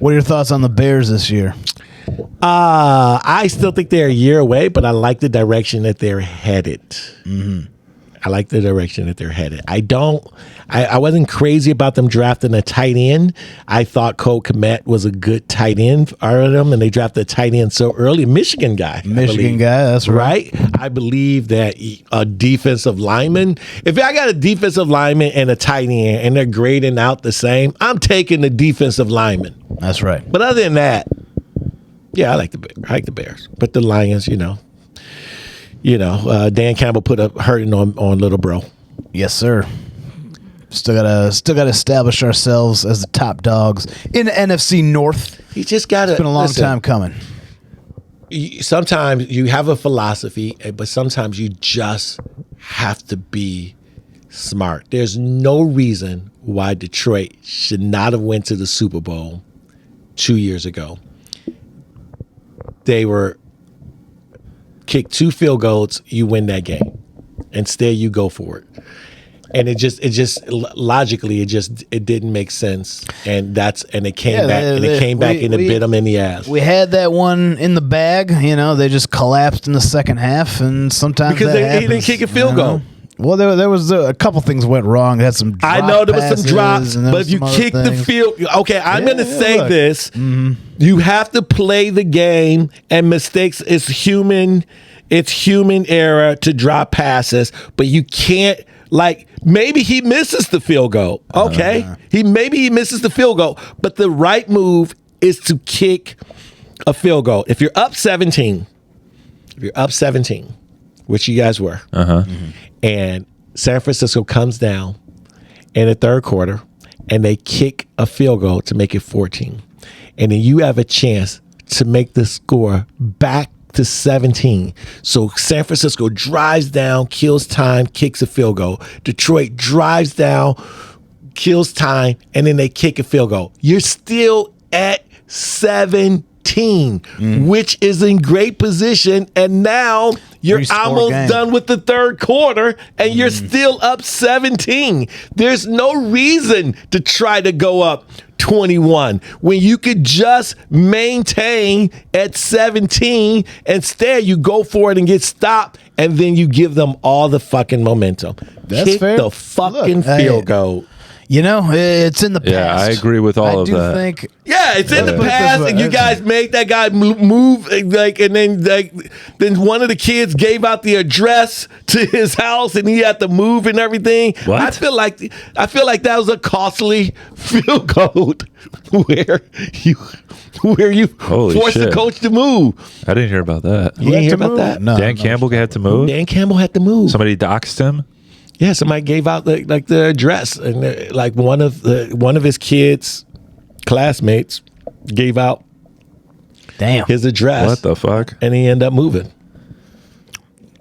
What are your thoughts on the Bears this year? I still think they're a year away, but I like the direction that they're headed. I like the direction that they're headed. I wasn't crazy about them drafting a tight end. I thought Cole Kmet was a good tight end out of them, and they drafted a tight end so early. Michigan guy, That's right. I believe that a defensive lineman, if I got a defensive lineman and a tight end and they're grading out the same, I'm taking the defensive lineman. That's right. But other than that, yeah, I like the Bears. But the Lions, Dan Campbell put a hurting on little bro. Yes, sir. Still gotta establish ourselves as the top dogs in the NFC North. He just got to. It's been a long time coming. Sometimes you have a philosophy, but sometimes you just have to be smart. There's no reason why Detroit should not have went to the Super Bowl 2 years ago. They were kicked 2 field goals, you win that game. Instead, you go for it. And it just logically it didn't make sense, and it came back and it bit them in the ass. We had that one in the bag, they just collapsed in the second half, and sometimes because he didn't kick a field goal. Well, there was a couple things went wrong. They had some drop I know there was some drops, but if you kick the field, okay, I'm going to say this: you have to play the game, and mistakes is human. It's human error to drop passes, but you can't. Like, maybe he misses the field goal. Okay. Maybe he misses the field goal. But the right move is to kick a field goal. If you're up 17, which you guys were, and San Francisco comes down in the third quarter and they kick a field goal to make it 14. And then you have a chance to make the score back to 17. So San Francisco drives down, kills time, kicks a field goal. Detroit drives down, kills time, and then they kick a field goal. You're still at 17, which is in great position. And now you're almost done with the third quarter, and you're still up 17. There's no reason to try to go up 21 when you could just maintain at 17. Instead, you go for it and get stopped, and then you give them all the fucking momentum. That's Kick fair. the fucking field goal. It's in the past. Yeah, I agree with all of that. It's in the past, and you guys made that guy move, and then one of the kids gave out the address to his house, and he had to move and everything. What? I feel like that was a costly field goal where you Holy forced shit. the coach to move. I didn't hear about that. You didn't hear about that? No. Dan Campbell had to move? Dan Campbell had to move. Somebody doxed him? Yeah, somebody gave out the address, and one of his kids' classmates gave out his address. What the fuck? And he ended up moving.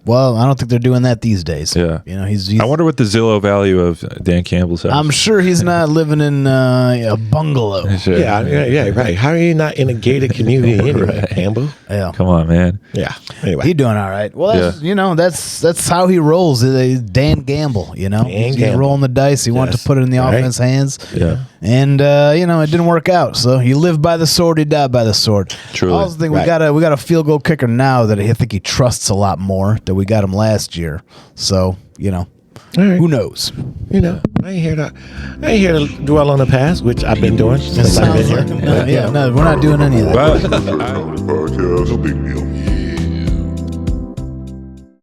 Well, I don't think they're doing that these days. Yeah. He's I wonder what the Zillow value of Dan Campbell's house. I'm sure he's not living in a bungalow. Sure. Yeah, right. How are you not in a gated community anyway, Campbell? Yeah. Come on, man. Yeah. Anyway, He doing all right. Well, that's how he rolls. Dan Gamble, he's Gamble. rolling the dice. He wanted to put it in the offense hands. Yeah. And it didn't work out. So you live by the sword, you die by the sword. Truly. I also think Right. we got a field goal kicker now that I think he trusts a lot more than we got him last year. So right. who knows? I ain't here to dwell on the past, which I've been doing since I've been here. No, we're not doing any of that. But Podcast, no big deal.